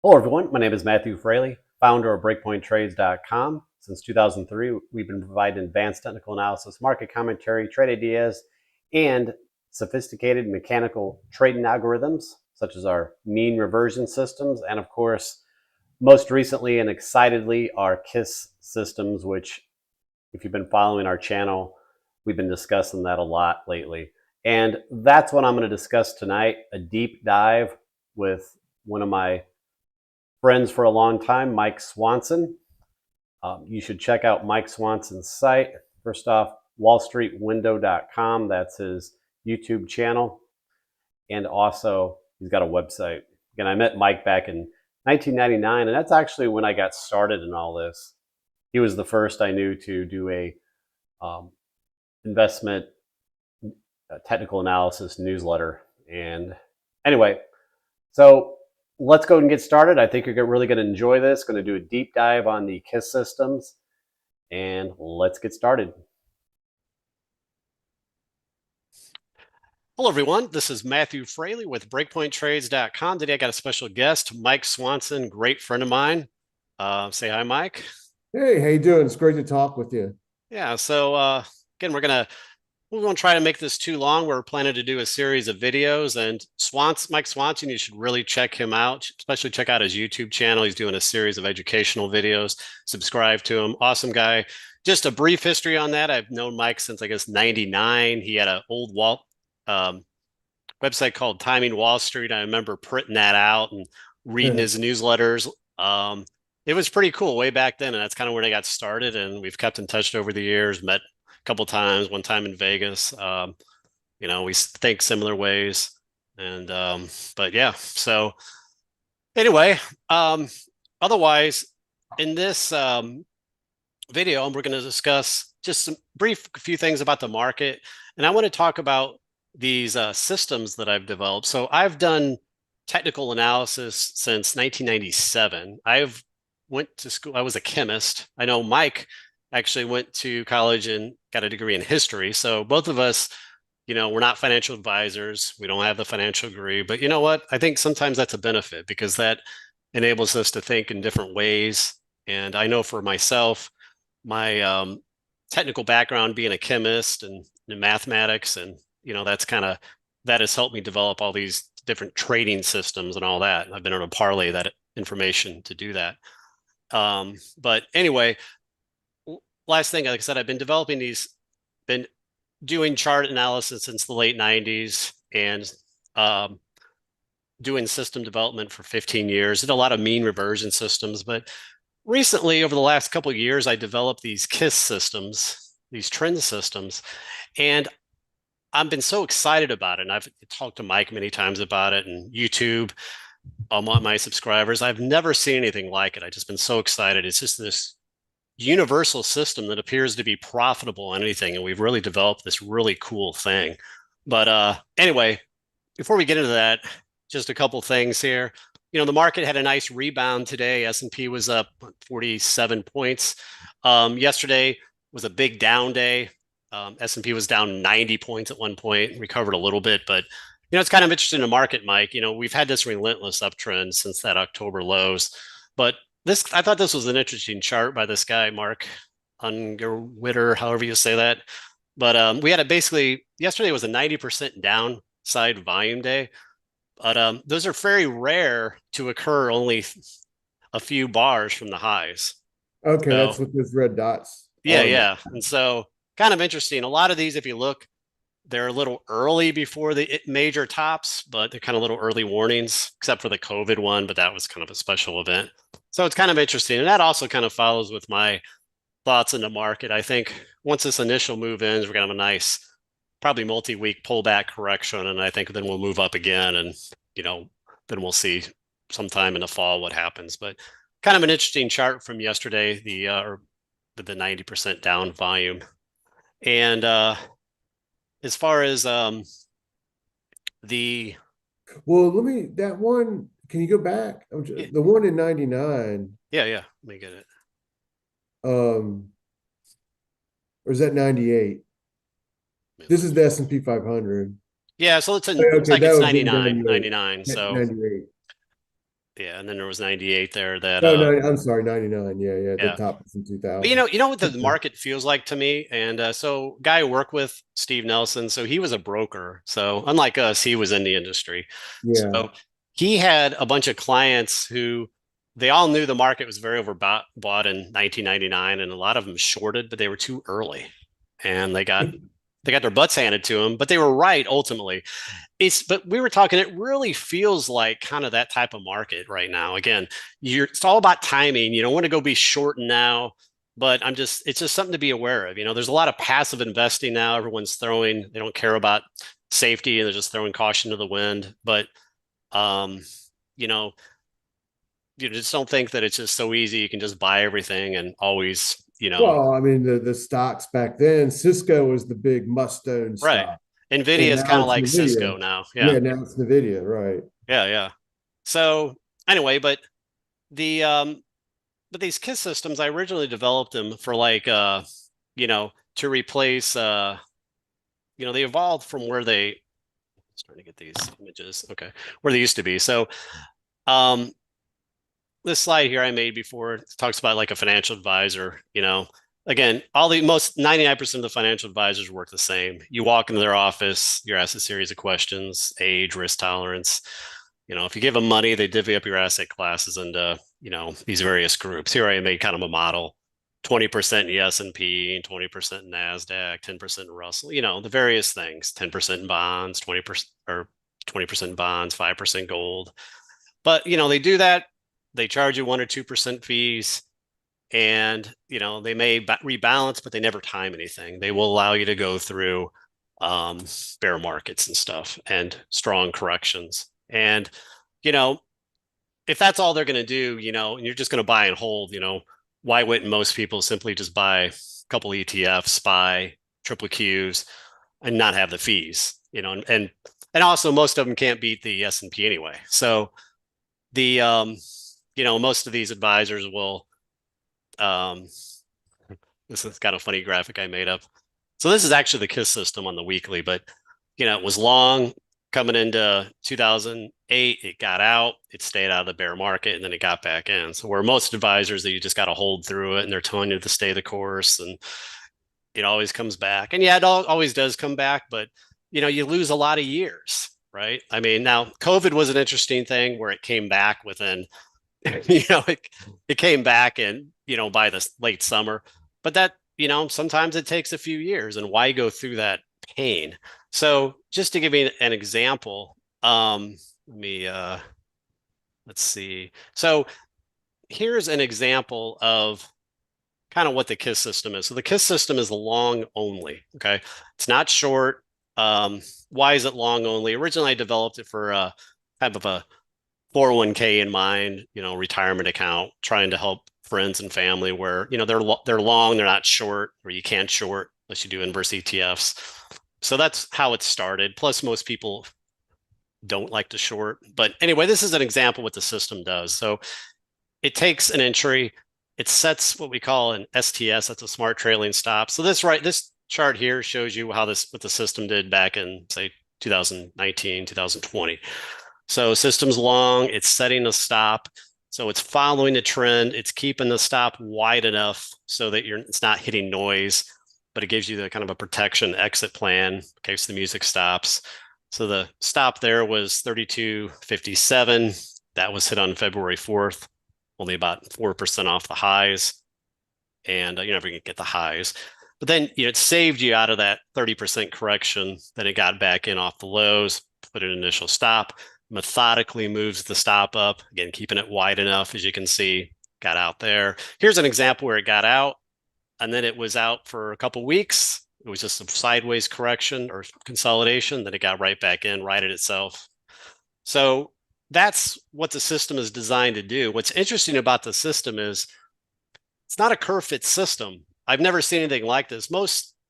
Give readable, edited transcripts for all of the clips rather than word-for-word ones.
Hello, everyone. My name is Matthew Frailey, founder of BreakpointTrades.com. Since 2003, we've been providing advanced technical analysis, market commentary, trade ideas, and sophisticated mechanical trading algorithms, such as our mean reversion systems, and of course, most recently and excitedly, our KISS systems, which, if you've been following our channel, we've been discussing that a lot lately. And that's what I'm going to discuss tonight, a deep dive with one of my friends for a long time, Mike Swanson. You should check out Mike Swanson's site. First off, wallstreetwindow.com. That's his YouTube channel. And also, he's got a website. Again, I met Mike back in 1999, and that's actually when I got started in all this. He was the first I knew to do a investment technical analysis newsletter. And anyway, so let's go and get started. I think you're really going to enjoy this. Going to do a deep dive on the KISS systems, and let's get started. Hello, everyone. This is Matthew Frailey with BreakpointTrades.com. Today, I got a special guest, Mike Swanson, great friend of mine. Say hi, Mike. Hey, how you doing? It's great to talk with you. Yeah. So again, we won't try to make this too long. We're planning to do a series of videos, and Mike Swanson, you should really check him out. Especially check out his YouTube channel. He's doing a series of educational videos. Subscribe to him. Awesome guy. Just a brief history on that. I've known Mike since I guess '99. He had an old website called Timing Wall Street. I remember printing that out and reading his newsletters. It was pretty cool way back then, and that's kind of where I got started. And we've kept in touch over the years. Met a couple times. One time in Vegas. We think similar ways. And but yeah. So anyway, otherwise, in this video, we're going to discuss just some brief few things about the market, and I want to talk about these systems that I've developed. So I've done technical analysis since 1997. I've went to school. I was a chemist. I know Mike actually went to college and got a degree in history. So both of us, we're not financial advisors. We don't have the financial degree, but you know what? I think sometimes that's a benefit because that enables us to think in different ways. And I know for myself, my technical background being a chemist and in mathematics, and that has helped me develop all these different trading systems and all that. I've been able to parlay that information to do that. But anyway, last thing, like I said, I've been been doing chart analysis since the late 90s and doing system development for 15 years. Did a lot of mean reversion systems, but recently, over the last couple of years, I developed these KISS systems, these trend systems, and I've been so excited about it. And I've talked to Mike many times about it and YouTube among my subscribers. I've never seen anything like it. I've just been so excited. It's just this universal system that appears to be profitable on anything. And we've really developed this really cool thing. But anyway, before we get into that, just a couple things here. The market had a nice rebound today. S&P was up 47 points. Yesterday was a big down day. S&P was down 90 points at one point, recovered a little bit, but it's kind of interesting in the market, Mike. We've had this relentless uptrend since that October lows, but I thought this was an interesting chart by this guy, Mark Ungerwitter, however you say that. But we had yesterday was a 90% downside volume day, but those are very rare to occur, only a few bars from the highs. Okay, that's what those red dots are. Yeah. And so kind of interesting. A lot of these, if you look, they're a little early before the major tops, but they're kind of little early warnings, except for the COVID one, but that was kind of a special event. So it's kind of interesting. And that also kind of follows with my thoughts in the market. I think once this initial move ends, we're going to have a nice, probably multi-week pullback correction. And I think then we'll move up again. And, then we'll see sometime in the fall what happens. But kind of an interesting chart from yesterday, the 90% down volume. And as far as that one, can you go back? The one in 99. Yeah, let me get it. Or is that 98? This is the S&P 500. Yeah, so looks like it's 99. So 98. Yeah, and then there was 98 there that No, no, I'm sorry, 99. Yeah, the yeah. top was in But 2000. you know what the market feels like to me, and so guy I work with, Steve Nelson, so he was a broker. So unlike us, he was in the industry. Yeah. So he had a bunch of clients who they all knew the market was very overbought bought in 1999, and a lot of them shorted, but they were too early, and they got their butts handed to them. But they were right ultimately. But we were talking, it really feels like kind of that type of market right now. Again, it's all about timing. You don't want to go be short now, but it's just something to be aware of. There's a lot of passive investing now. Everyone's they don't care about safety and they're just throwing caution to the wind. But, um, you know, you just don't think that it's just so easy. You can just buy everything and always. Well, I mean, the stocks back then, Cisco was the big must-own Right. stock, Nvidia and is now kind of it's like Nvidia. Cisco now. Yeah. Yeah, now it's Nvidia, right? Yeah. Yeah. So anyway, the, um, but these KISS systems, I originally developed them for to replace they evolved from where they I was trying to get these images, okay, where they used to be. So um this slide here I made before talks about like a financial advisor. Again, all the most 99% of the financial advisors work the same. You walk into their office, you're asked a series of questions: age, risk tolerance. If you give them money, they divvy up your asset classes into, these various groups. Here I made kind of a model: 20% in the S&P, 20% in NASDAQ, 10% in Russell, the various things: 10% in bonds, 20% or 20% in bonds, 5% gold. But, they do that. They charge you 1 or 2% fees, and, they may rebalance, but they never time anything. They will allow you to go through um, bear markets and stuff and strong corrections. And, you know, if that's all they're going to do, and you're just going to buy and hold, why wouldn't most people simply just buy a couple ETFs, buy triple Qs, and not have the fees? And also most of them can't beat the S&P anyway. So most of these advisors will. Um, this is kind of funny graphic I made up. So this is actually the KISS system on the weekly, but it was long coming into 2008. It got out, it stayed out of the bear market, and then it got back in. So where most advisors that you just got to hold through it, and they're telling you to stay the course, and it always comes back. And yeah, it always does come back, but you lose a lot of years, right? I mean, now COVID was an interesting thing where it came back within it came back and by the late summer, but that sometimes it takes a few years, and why go through that pain? So just to give you an example, let me let's see. So here's an example of kind of what the KISS system is. So the KISS system is long only. Okay, it's not short. Why is it long only? Originally I developed it for kind of a 401k in mind, retirement account, trying to help friends and family where, they're long, they're not short, or you can't short unless you do inverse ETFs. So that's how it started. Plus, most people don't like to short. But anyway, this is an example what the system does. So it takes an entry, it sets what we call an STS, that's a smart trailing stop. So this chart here shows you what the system did back in, say, 2019, 2020. So system's long, it's setting a stop. So it's following the trend. It's keeping the stop wide enough so that it's not hitting noise, but it gives you the kind of a protection exit plan in case the music stops. So the stop there was 32.57. That was hit on February 4th, only about 4% off the highs. And you're never going to get the highs. But then it saved you out of that 30% correction. Then it got back in off the lows, put an initial stop, methodically moves the stop up, again, keeping it wide enough, as you can see, got out there. Here's an example where it got out, and then it was out for a couple weeks. It was just a sideways correction or consolidation. Then it got right back in, righted itself. So that's what the system is designed to do. What's interesting about the system is it's not a curve fit system. I've never seen anything like this.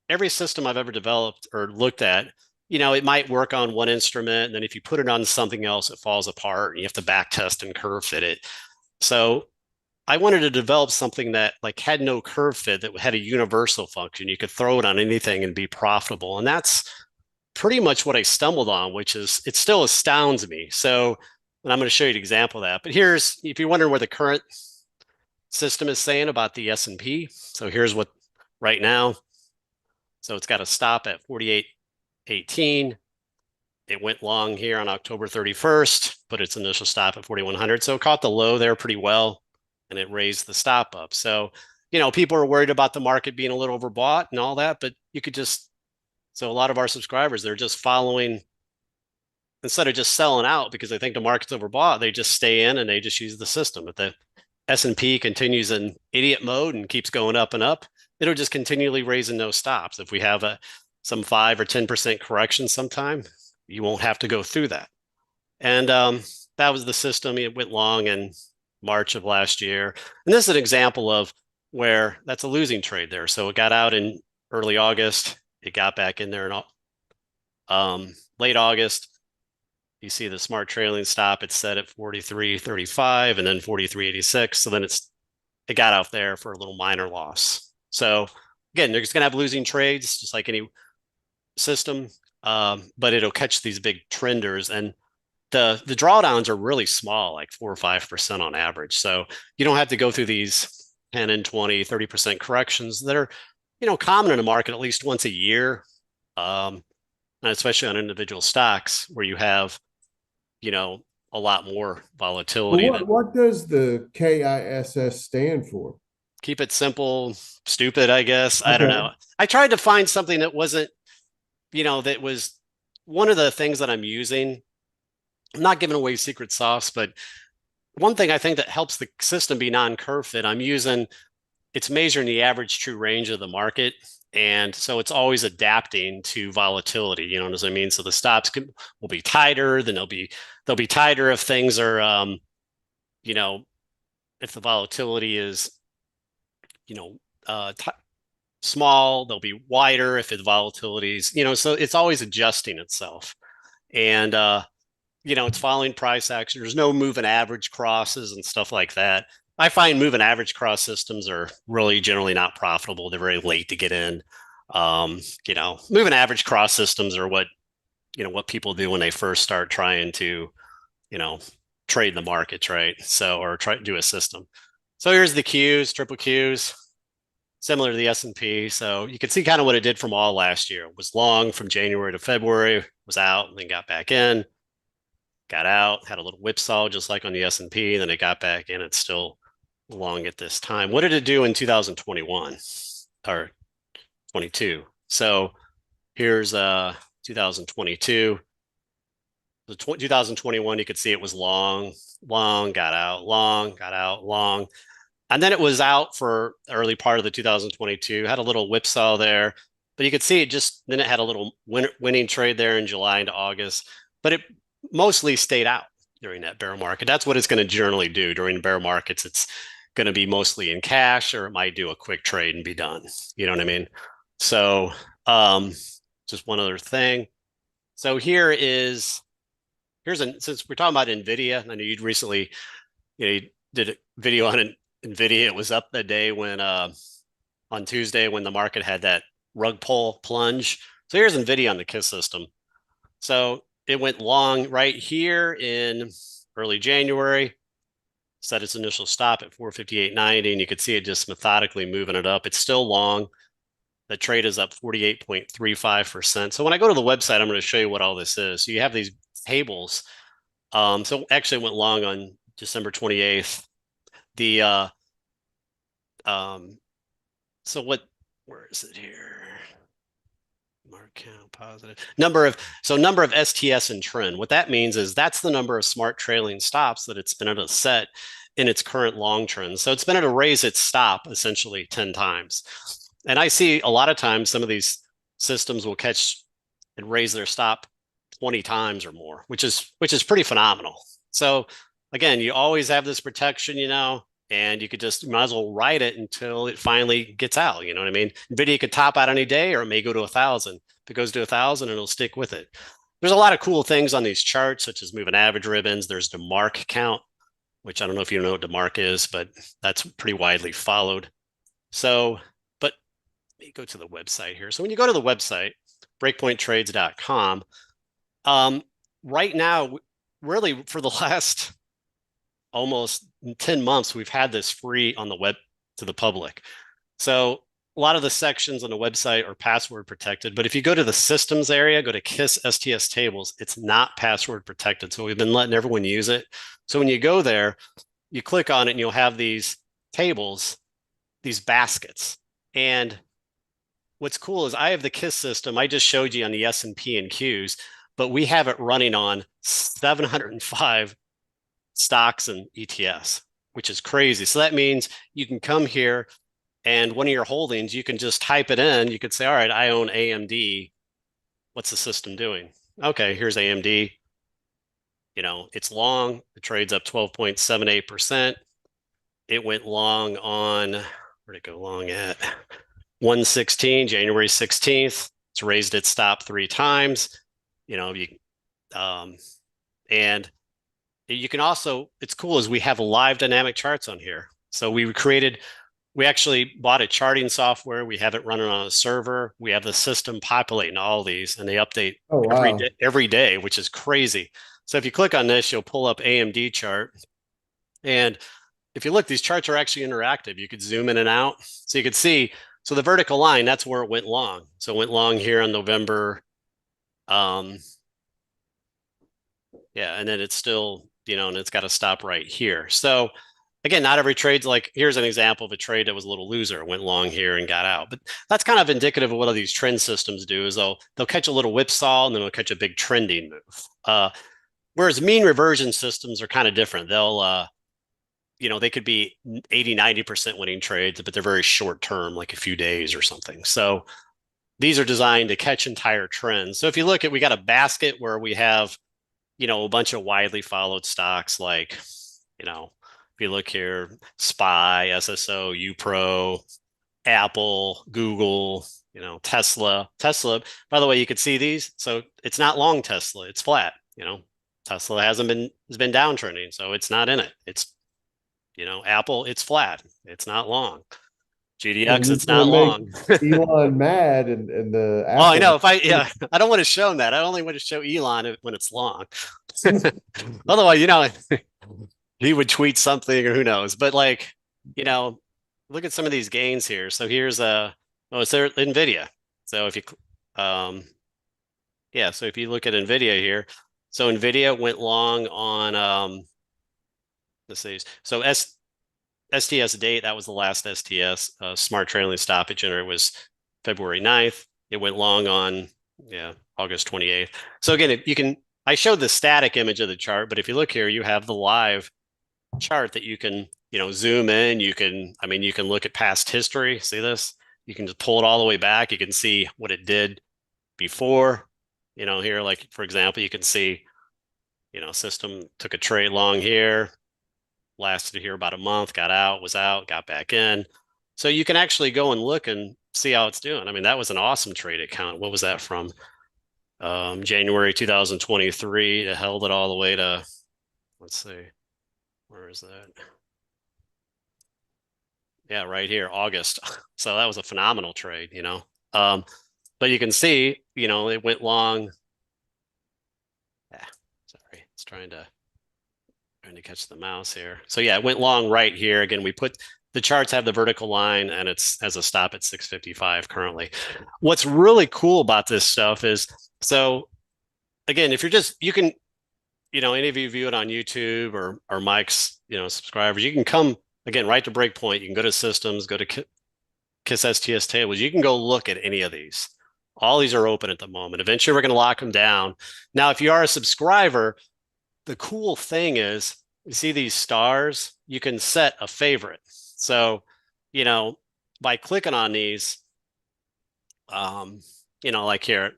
Every system I've ever developed or looked at, it might work on one instrument, and then if you put it on something else, it falls apart, and you have to back test and curve fit it. So I wanted to develop something that had no curve fit, that had a universal function. You could throw it on anything and be profitable. And that's pretty much what I stumbled on, which is, it still astounds me. So And I'm going to show you an example of that. But here's, if you're wondering where the current system is saying about the S&P. So here's what right now. So it's got a stop at 48.18. It went long here on October 31st, but its initial stop at 4,100. So it caught the low there pretty well, and it raised the stop up. So, people are worried about the market being a little overbought and all that, but you could just, so a lot of our subscribers, they're just following, instead of just selling out because they think the market's overbought, they just stay in and they just use the system. If the S&P continues in idiot mode and keeps going up and up, it'll just continually raising those stops. If we have some 5 or 10% correction sometime, you won't have to go through that. And that was the system. It went long in March of last year. And this is an example of where that's a losing trade there. So it got out in early August. It got back in there in late August. You see the smart trailing stop. It's set at 43.35 and then 43.86. So then it got out there for a little minor loss. So again, they're just going to have losing trades, just like any system. But it'll catch these big trenders, and the drawdowns are really small, like 4 or 5% on average. So you don't have to go through these 10 and 20, 30% corrections that are, common in the market at least once a year. And especially on individual stocks where you have, a lot more volatility. What does the KISS stand for? Keep it simple, stupid, I guess. I don't know. I tried to find something that wasn't, that was one of the things that I'm using. I'm not giving away secret sauce, but one thing I think that helps the system be non-curve fit, it's measuring the average true range of the market. And so it's always adapting to volatility, you know what I mean? So the stops will be tighter, then they'll be tighter if things are, if the volatility is, small, they'll be wider if the volatility is, so it's always adjusting itself. And, it's following price action. There's no moving average crosses and stuff like that. I find moving average cross systems are really generally not profitable. They're very late to get in. Moving average cross systems are what people do when they first start trying to, trade the markets, right? So, or try to do a system. So here's the Qs, triple Qs, similar to the S&P. So you can see kind of what it did from all last year. It was long from January to February, was out and then got back in, got out, had a little whipsaw just like on the S&P, then it got back in. It's still long at this time. What did it do in 2021 or 22? So here's 2022. The 2021, you could see it was long, got out, long. And then it was out for the early part of the 2022, had a little whipsaw there, but you could see then it had a little winning trade there in July into August, but it mostly stayed out during that bear market. That's what it's going to generally do during bear markets. It's going to be mostly in cash, or it might do a quick trade and be done. You know what I mean? So just one other thing. So since we're talking about NVIDIA, I know you'd recently, you did a video on NVIDIA. It was up the day when, on Tuesday, when the market had that rug pull plunge. So here's NVIDIA on the KISS system. So it went long right here in early January, set its initial stop at 458.90, and you could see it just methodically moving it up. It's still long. The trade is up 48.35%. So when I go to the website, I'm going to show you what all this is. So you have these tables. So actually it went long on December 28th. Where is it here? Mark count positive. Number of STS and trend. What that means is that's the number of smart trailing stops that it's been able to set in its current long trend. So it's been able to raise its stop essentially 10 times. And I see a lot of times some of these systems will catch and raise their stop 20 times or more, which is pretty phenomenal. So again, you always have this protection, and you might as well ride it until it finally gets out. You know what I mean? NVIDIA could top out any day, or it may go to 1,000. If it goes to 1,000, it'll stick with it. There's a lot of cool things on these charts, such as moving average ribbons. There's the mark count, which I don't know if you know what the mark is, but that's pretty widely followed. So, but let me go to the website here. So when you go to the website, breakpointtrades.com, right now really for the last almost 10 months, we've had this free on the web to the public. So a lot of the sections on the website are password protected, but if you go to the systems area, go to KISS STS tables, it's not password protected. So we've been letting everyone use it. So when you go there, you click on it and you'll have these tables, these baskets. And what's cool is I have the KISS system. I just showed you on the S&P and Qs, but we have it running on 705 stocks and ETFs, which is crazy. So that means you can come here and one of your holdings, you can just type it in. You could say, all right, I own AMD. What's the system doing? Okay, here's AMD. It's long. It trades up 12.78%. It went long on, where'd it go long at? 116, January 16th. It's raised its stop 3 times. And you can also, it's cool is we have live dynamic charts on here. So we actually bought a charting software. We have it running on a server. We have the system populating all these, and they update every day, which is crazy. So if you click on this, you'll pull up AMD chart. And if you look, these charts are actually interactive. You could zoom in and out. So you could see, so the vertical line, that's where it went long. So it went long here on November. And then it's still, and it's got to stop right here. So again, not every trade's like, here's an example of a trade that was a little loser. It went long here and got out. But that's kind of indicative of what these trend systems do is they'll catch a little whipsaw and then they'll catch a big trending move. Whereas mean reversion systems are kind of different. They'll, they could be 80, 90% winning trades, but they're very short term, like a few days or something. So these are designed to catch entire trends. So if you look at, we got a basket where we have, a bunch of widely followed stocks like, if you look here, SPY, SSO, UPRO, Apple, Google, Tesla. Tesla, by the way, you could see these. So it's not long Tesla, it's flat. Tesla has been downtrending, so it's not in it. It's, Apple, it's flat. It's not long. GDX, it's not long. Elon mad and the Apple. Oh, I know. I don't want to show him that. I only want to show Elon when it's long. Otherwise, he would tweet something or who knows. But look at some of these gains here. So here's it's there NVIDIA. So if you so if you look at NVIDIA here, so NVIDIA went long on let's see. So STS date, that was the last STS smart trailing stoppage, and it was February 9th. It went long on August 28th. So again, I showed the static image of the chart, but if you look here, you have the live chart that you can zoom in. You can look at past history. See this? You can just pull it all the way back. You can see what it did before. Here, like for example, you can see system took a trade long here, lasted here about a month, got out, was out, got back in. So you can actually go and look and see how it's doing. I mean, that was an awesome trade account. What was that from? January 2023. It held it all the way to, let's see, where is that? Yeah, right here, August. So that was a phenomenal trade, but you can see, it went long. Sorry, it's trying to catch the mouse here. So yeah, it went long right here. Again, we put the charts have the vertical line and it's has a stop at 655 currently. What's really cool about this stuff is, so again, if you can, any of you view it on YouTube or Mike's, subscribers, you can come again, right to Breakpoint. You can go to systems, go to KISS STS tables. You can go look at any of these. All these are open at the moment. Eventually we're going to lock them down. Now, if you are a subscriber, the cool thing is, you see these stars, you can set a favorite. So, by clicking on these, like here,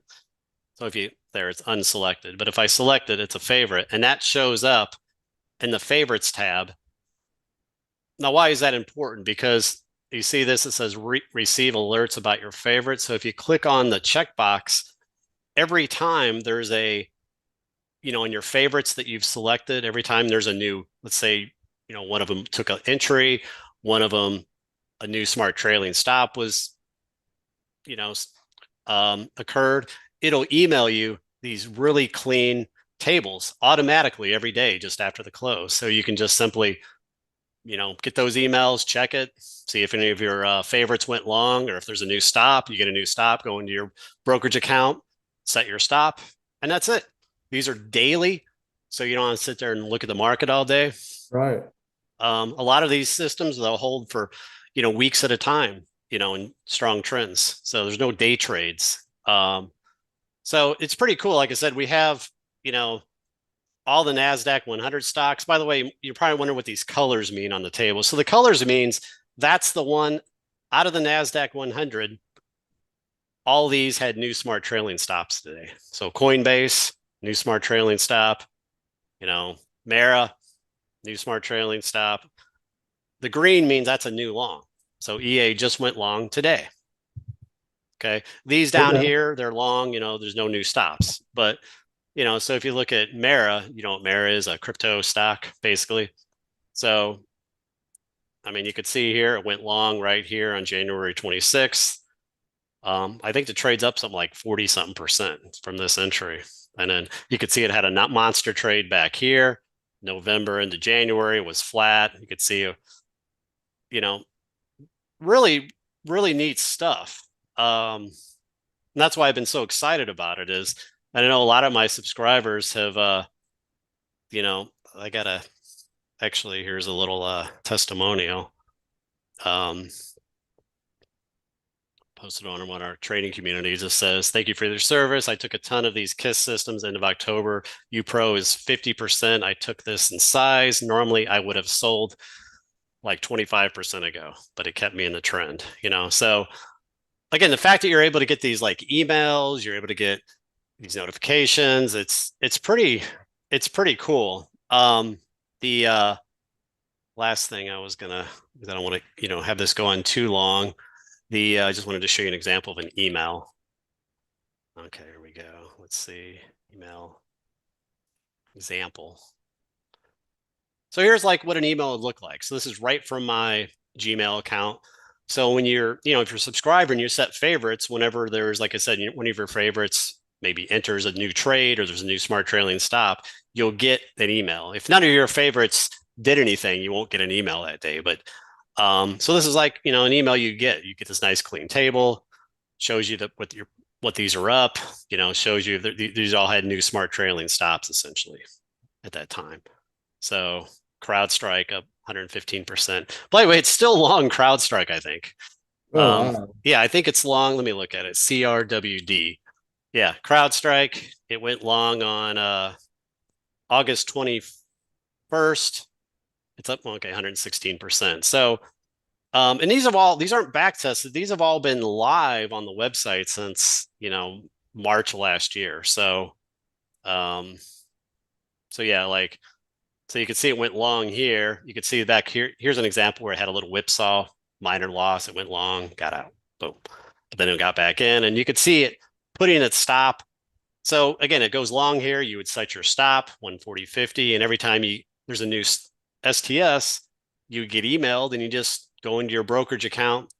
so if it's unselected, but if I select it, it's a favorite, and that shows up in the favorites tab. Now, why is that important? Because you see this, it says receive alerts about your favorites. So if you click on the checkbox, every time there's a in your favorites that you've selected, every time there's a new, let's say, one of them took an entry, one of them, a new smart trailing stop was, occurred, it'll email you these really clean tables automatically every day just after the close. So you can just simply, get those emails, check it, see if any of your favorites went long, or if there's a new stop, you get a new stop, go into your brokerage account, set your stop, and that's it. These are daily, so you don't want to sit there and look at the market all day. Right. A lot of these systems, they'll hold for, weeks at a time, in strong trends. So there's no day trades. So it's pretty cool. Like I said, we have, all the NASDAQ 100 stocks. By the way, you're probably wondering what these colors mean on the table. So the colors means that's the one out of the NASDAQ 100. All these had new smart trailing stops today. So Coinbase, new smart trailing stop, Mara, new smart trailing stop. The green means that's a new long. So EA just went long today. Okay. These down here, they're long, there's no new stops. But, so if you look at Mara, Mara is a crypto stock, basically. So, you could see here, it went long right here on January 26th. I think the trade's up something like 40 something percent from this entry. And then you could see it had a monster trade back here. November into January was flat. You could see, really, really neat stuff. And that's why I've been so excited about it is I know a lot of my subscribers have, I gotta, actually, here's a little testimonial. Posted on one of our trading communities. It says, "Thank you for your service. I took a ton of these KISS systems end of October. UPRO is 50%. I took this in size. Normally I would have sold like 25% ago, but it kept me in the trend, So again, the fact that you're able to get these like emails, you're able to get these notifications, it's pretty cool. The last thing I don't want to, have this go on too long. I just wanted to show you an example of an email. Okay, here we go. Let's see, email example. So here's like what an email would look like. So this is right from my Gmail account. So when you're, if you're a subscriber and you set favorites, whenever there's, like I said, one of your favorites maybe enters a new trade or there's a new smart trailing stop, you'll get an email. If none of your favorites did anything, you won't get an email that day. But so this is like, an email you get this nice clean table, shows you what these are up, shows you that these all had new smart trailing stops essentially at that time. So CrowdStrike up 115%. By the way, it's still long CrowdStrike, I think. Wow. Yeah, I think it's long. Let me look at it. CRWD. Yeah, CrowdStrike. It went long on August 21st. It's up, 116%. So, and these aren't back tested. These have all been live on the website since, March last year. So, so yeah, so you can see it went long here. You can see back here. Here's an example where it had a little whipsaw, minor loss. It went long, got out, boom. But then it got back in, and you could see it putting its stop. So again, it goes long here. You would set your stop 140.50, and every time there's a new STS, you get emailed, and you just go into your brokerage account,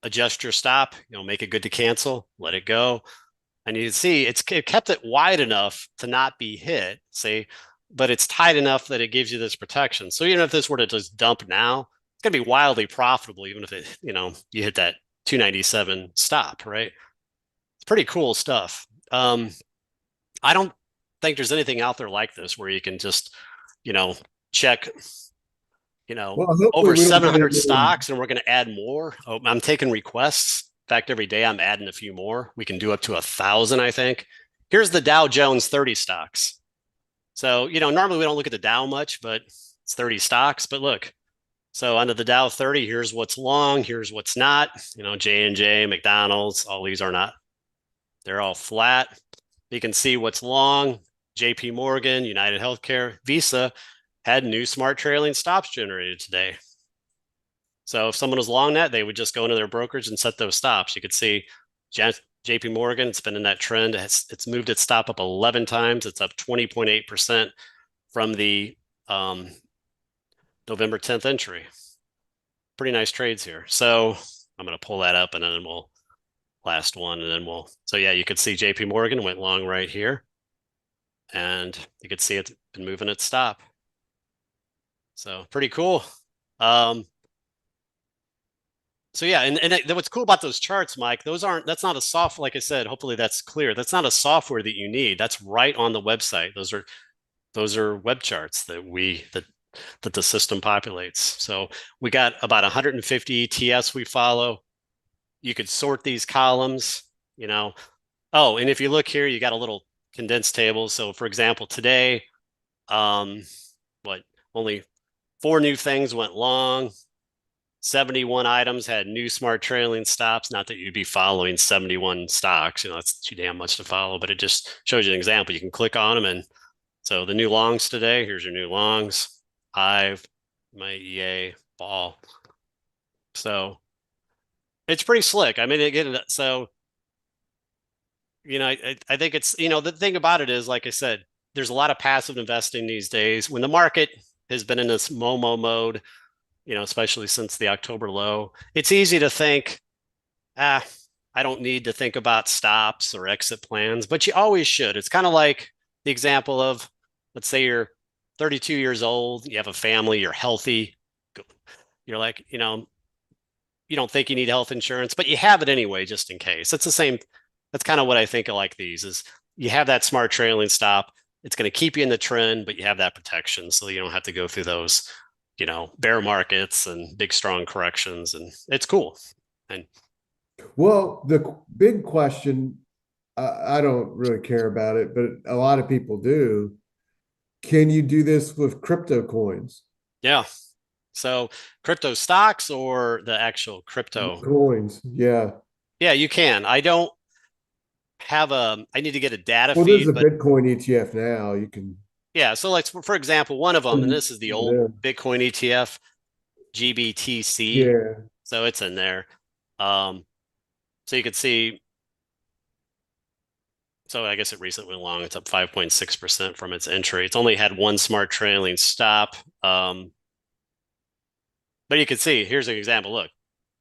adjust your stop, make it good to cancel, let it go, and you can see it kept it wide enough to not be hit. See. But it's tight enough that it gives you this protection. So even if this were to just dump now, it's going to be wildly profitable, even if it, you hit that 297 stop, right? It's pretty cool stuff. I don't think there's anything out there like this where you can just, check, over 700 stocks, and we're going to add more. Oh, I'm taking requests. In fact, every day I'm adding a few more. We can do up to 1,000, I think. Here's the Dow Jones 30 stocks. So, normally we don't look at the Dow much, but it's 30 stocks. But look, so under the Dow 30, here's what's long, here's what's not. J&J, McDonald's, all these are not. They're all flat. You can see what's long. JP Morgan, United Healthcare, Visa had new smart trailing stops generated today. So if someone was long that, they would just go into their brokerage and set those stops. You could see JP Morgan, it's been in that trend. It's moved its stop up 11 times. It's up 20.8% from the November 10th entry. Pretty nice trades here. So I'm going to pull that up, and then last one, and then so yeah, you could see JP Morgan went long right here. and you can see it's been moving its stop. So pretty cool. So yeah, and what's cool about those charts, Mike, that's not a software, like I said, hopefully that's clear. That's not a software that you need. That's right on the website. Those are web charts that the system populates. So we got about 150 ETFs we follow. You could sort these columns, you know. Oh, and if you look here, you got a little condensed table. So for example, today, what only 4 new things went long. 71 items had new smart trailing stops. Not that you'd be following 71 stocks, that's too damn much to follow, but it just shows you an example. You can click on them. And so the new longs today, here's your new longs. Hive, my EA, ball. So it's pretty slick. I mean, again, so, I think it's, the thing about it is, like I said, there's a lot of passive investing these days. When the market has been in this Momo mode, especially since the October low, it's easy to think, I don't need to think about stops or exit plans, but you always should. It's kind of like the example of, let's say you're 32 years old, you have a family, you're healthy. You're like, you don't think you need health insurance, but you have it anyway, just in case. It's the same. That's kind of what I think of like these is you have that smart trailing stop. It's going to keep you in the trend, but you have that protection. So you don't have to go through those, bear markets and big, strong corrections. And it's cool. And Well, the big question, I don't really care about it, but a lot of people do. Can you do this with crypto coins? yeah. So crypto stocks or the actual crypto? Coins, yeah. Yeah, you can. I don't have I need to get a data Well, there's feed, a but Bitcoin ETF now. You can. yeah. So like, for example, one of them, and this is the old Yeah. Bitcoin ETF, GBTC. Yeah. So it's in there. Um, so you can see, so I guess it recently went long. It's up 5.6% from its entry. It's only had one smart trailing stop. But you can see, here's an example. Look,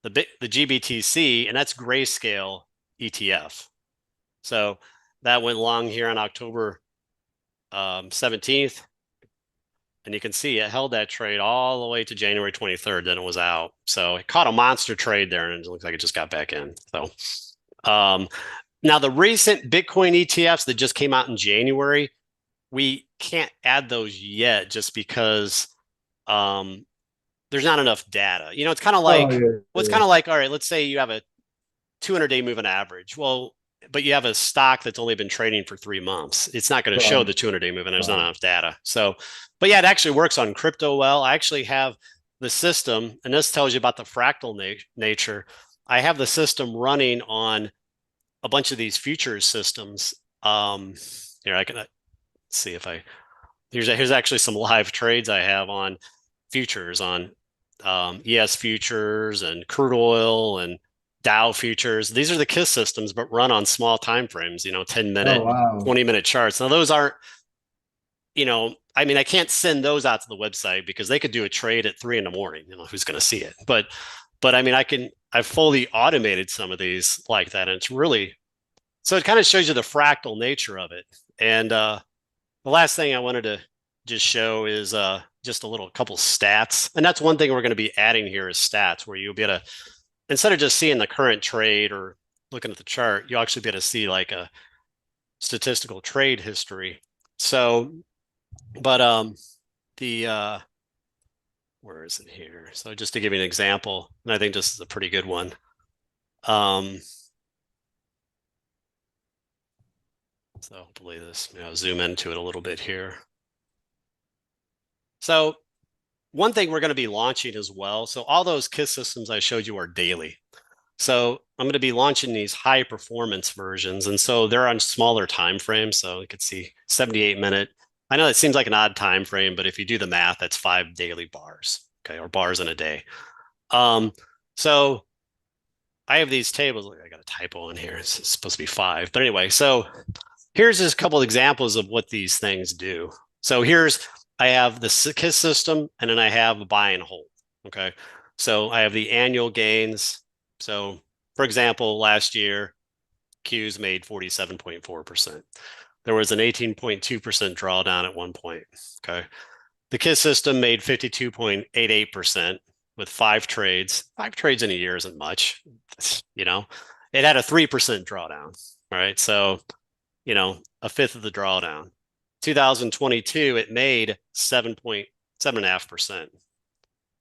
the GBTC, and that's grayscale ETF. So that went long here on October 17th. And you can see it held that trade all the way to January 23rd. Then it was out. So it caught a monster trade there, and it looks like it just got back in. So now the recent Bitcoin ETFs that just came out in January, we can't add those yet just because there's not enough data. It's kind of like, Yeah. kind of like, all right, let's say you have a 200-day moving average. Well, but you have a stock that's only been trading for 3 months. It's not going to show the 200-day moving. There's not enough data. So, but yeah, it actually works on crypto well. I actually have the system, and this tells you about the fractal nature. I have the system running on a bunch of these futures systems. Here, I can see if here's actually some live trades I have on futures on ES futures and crude oil and Dow futures. These are the KISS systems, but run on small time frames, 10-minute, 20-minute charts. Now those aren't, I mean, I can't send those out to the website because they could do a trade at 3 a.m. Who's going to see it? But I mean, I've fully automated some of these like that. And it's really, so it kind of shows you the fractal nature of it. And the last thing I wanted to just show is just a couple stats. And that's one thing we're going to be adding here is stats, where you'll be able to, instead of just seeing the current trade or looking at the chart, you'll actually be able to see like a statistical trade history. So, but the where is it here? So just to give you an example, and I think this is a pretty good one. So hopefully this, zoom into it a little bit here. So one thing we're going to be launching as well. So all those KISS systems I showed you are daily. So I'm going to be launching these high performance versions. And so they're on smaller time frames. So you could see 78-minute. I know it seems like an odd time frame, but if you do the math, that's 5 daily bars, okay, or bars in a day. So I have these tables. I got a typo in here. It's supposed to be 5. But anyway, so here's just a couple of examples of what these things do. So I have the KISS system, and then I have a buy and hold. Okay. So I have the annual gains. So for example, last year, Q's made 47.4%. there was an 18.2% drawdown at one point. Okay. The KISS system made 52.88% with 5 trades. 5 trades in a year isn't much. You know, it had a 3% drawdown. Right. So, you know, a fifth of the drawdown. 2022, it made 7.5%.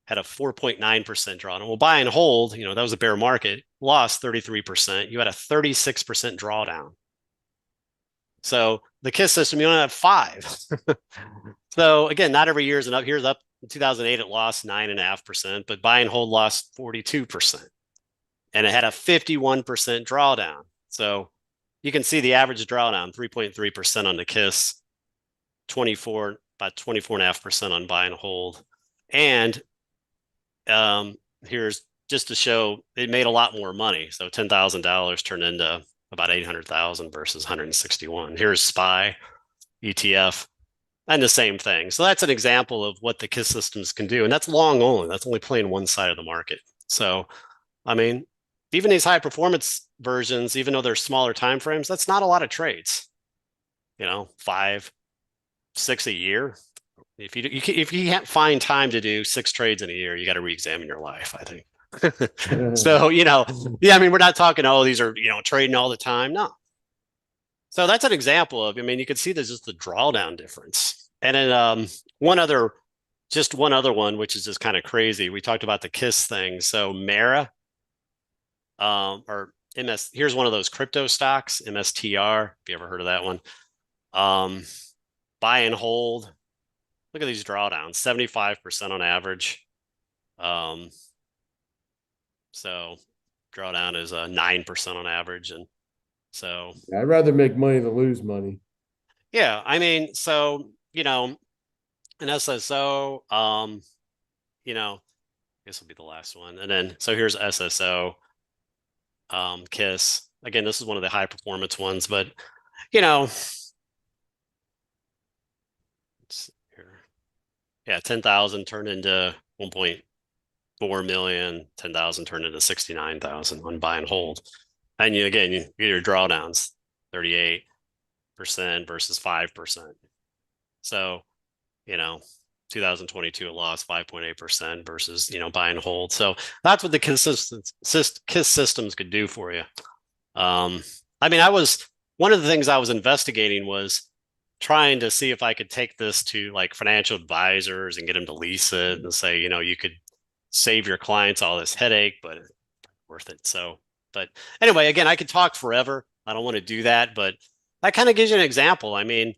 Had a 4.9% drawdown. Well, buy and hold, you know, that was a bear market, lost 33%. You had a 36% drawdown. So the KISS system, you only have 5. So again, not every year is enough. Here's up in 2008, it lost 9.5%, but buy and hold lost 42%. And it had a 51% drawdown. So you can see the average drawdown, 3.3% on the KISS, about 24.5% on buy and hold. And here's just to show it made a lot more money. So $10,000 turned into about 800,000 versus 161. Here's SPY, ETF, and the same thing. So that's an example of what the KISS systems can do. And that's long only. That's only playing one side of the market. So, I mean, even these high performance versions, even though they're smaller time frames, that's not a lot of trades. You know, 5, 6 a year. If you can't find time to do 6 trades in a year, you got to re-examine your life, I think. So, you know, yeah, I mean, we're not talking, oh, these are, you know, trading all the time. No. So that's an example of, I mean, you can see there's just the drawdown difference. And then one other one, which is just kind of crazy. We talked about the KISS thing. So Mara, or MS, here's one of those crypto stocks, MSTR, if you ever heard of that one. Buy and hold. Look at these drawdowns, 75% on average. So drawdown is 9% on average. And so I'd rather make money than lose money. yeah, I mean, so, you know, an SSO, you know, this will be the last one. And then, so here's SSO, KISS. Again, this is one of the high performance ones, but, you know, yeah, 10,000 turned into 1.4 million, 10,000 turned into 69,000 on buy and hold. And you get your drawdowns, 38% versus 5%. So, you know, 2022 it lost 5.8% versus, you know, buy and hold. So that's what the KISS systems could do for you. I mean, one of the things I was investigating was trying to see if I could take this to like financial advisors and get them to lease it and say, you know, you could save your clients all this headache, but it's worth it. So, but anyway, again, I could talk forever. I don't want to do that, but that kind of gives you an example. I mean,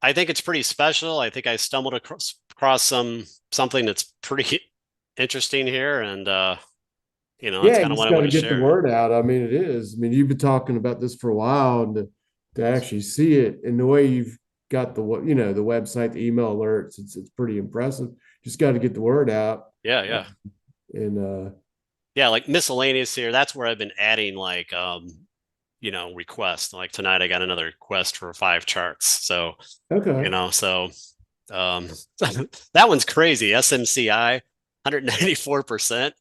I think it's pretty special. I think I stumbled across something that's pretty interesting here, and you know, that's Yeah, kind you of what just I got want to to get the share. word out. I mean, it is. I mean, you've been talking about this for a while, and to actually see it and the way you've got the the website, the email alerts, it's pretty impressive. Just got to get the word out. Yeah, yeah. And Yeah, like miscellaneous here. That's where I've been adding like you know, requests. Like tonight I got another request for 5 charts. So, okay. you know, so that one's crazy. SMCI, 194%.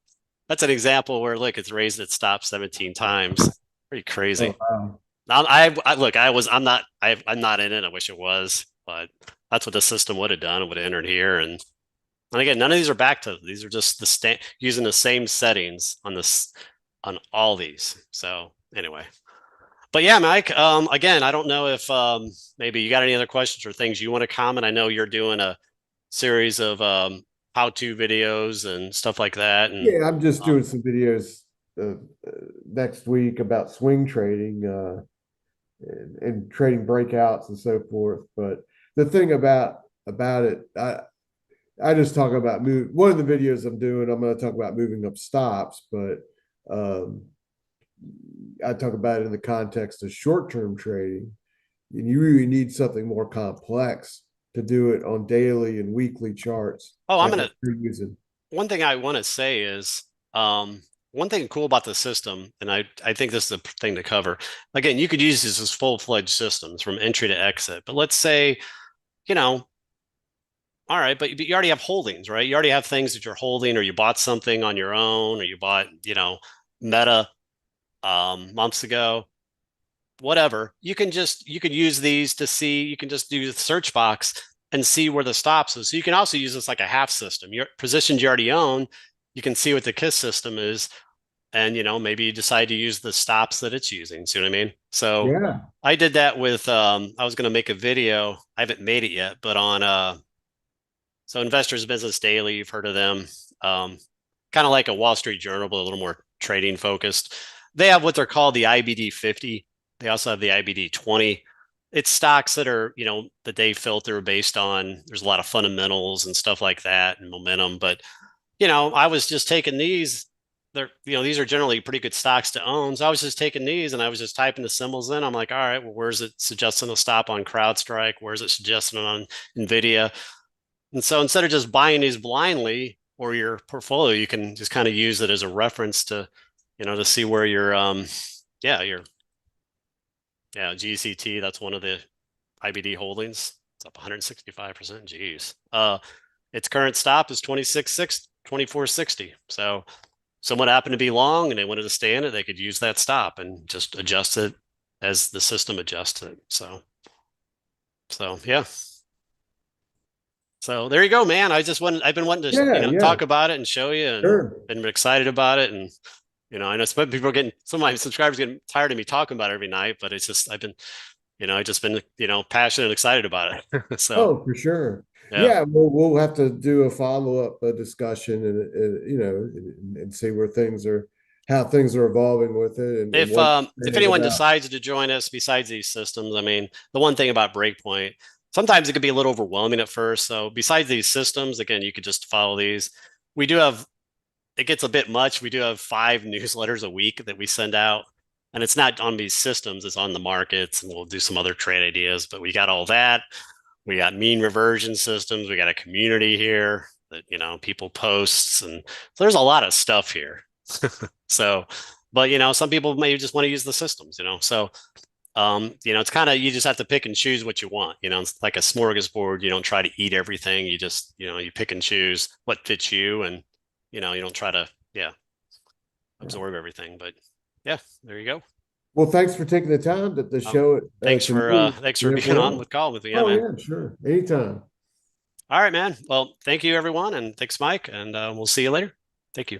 That's an example where look, it's raised its stop 17 times. Pretty crazy. Oh, wow. I'm not in it. I wish it was, but that's what the system would have done. It would have entered here. And again, none of these are back to, these are just using the same settings on all these. So anyway, but yeah, Mike, again, I don't know if maybe you got any other questions or things you want to comment. I know you're doing a series of how-to videos and stuff like that. And Yeah, I'm just doing some videos next week about swing trading and trading breakouts and so forth. But the thing about it, I just talk about one of the videos I'm doing, I'm going to talk about moving up stops, but I talk about it in the context of short-term trading, and you really need something more complex to do it on daily and weekly charts. oh, using. One thing I want to say is one thing cool about the system, and I think this is a thing to cover. Again, you could use this as full-fledged systems from entry to exit. But let's say, you know, all right, but you already have holdings, right? You already have things that you're holding, or you bought something on your own, or you bought, you know, Meta months ago. whatever, you can use these to see, you can just do the search box and see where the stops is. So you can also use this like a half system. Your positions you already own, you can see what the KISS system is. And, maybe you decide to use the stops that it's using. See what I mean? So Yeah. I did that with, I was going to make a video. I haven't made it yet, but on, so Investors Business Daily, you've heard of them. Kind of like a Wall Street Journal, but a little more trading focused. They have what they're called the IBD 50. They also have the IBD 20. It's stocks that are, that they filter based on, there's a lot of fundamentals and stuff like that and momentum. But, I was just taking these. These are generally pretty good stocks to own. So I was just taking these and I was just typing the symbols in. I'm like, all right, well, where's it suggesting a stop on CrowdStrike? Where's it suggesting on NVIDIA? And so instead of just buying these blindly or your portfolio, you can just kind of use it as a reference to, to see where your GCT, that's one of the IBD holdings. It's up 165%. Geez. Its current stop is 2460. So someone happened to be long and they wanted to stay in it, they could use that stop and just adjust it as the system adjusts it. So yeah. So there you go, man. I've been wanting to, talk about it and show you, and been excited about it. And, I know some people some of my subscribers getting tired of me talking about it every night, but it's just, I've been passionate and excited about it. So, Oh, for sure. Yeah, we'll have to do a follow-up discussion and see how things are evolving with it. And if anyone decides to join us besides these systems, I mean, the one thing about Breakpoint, sometimes it could be a little overwhelming at first. So besides these systems, again, you could just follow these. We do have, it gets a bit much. We do have 5 newsletters a week that we send out. And it's not on these systems, it's on the markets, and we'll do some other trade ideas. But we got all that. We got mean reversion systems. We got a community here that, people posts. And so there's a lot of stuff here. So, but, some people may just want to use the systems, so it's kind of, you just have to pick and choose what you want. It's like a smorgasbord. You don't try to eat everything. You just, you pick and choose what fits you, and you don't try to absorb everything. But yeah, there you go. Well, thanks for taking the time to show it. Thanks for being on with call with me. Oh, yeah, sure. Anytime. All right, man. Well, thank you, everyone, and thanks, Mike, and we'll see you later. Thank you.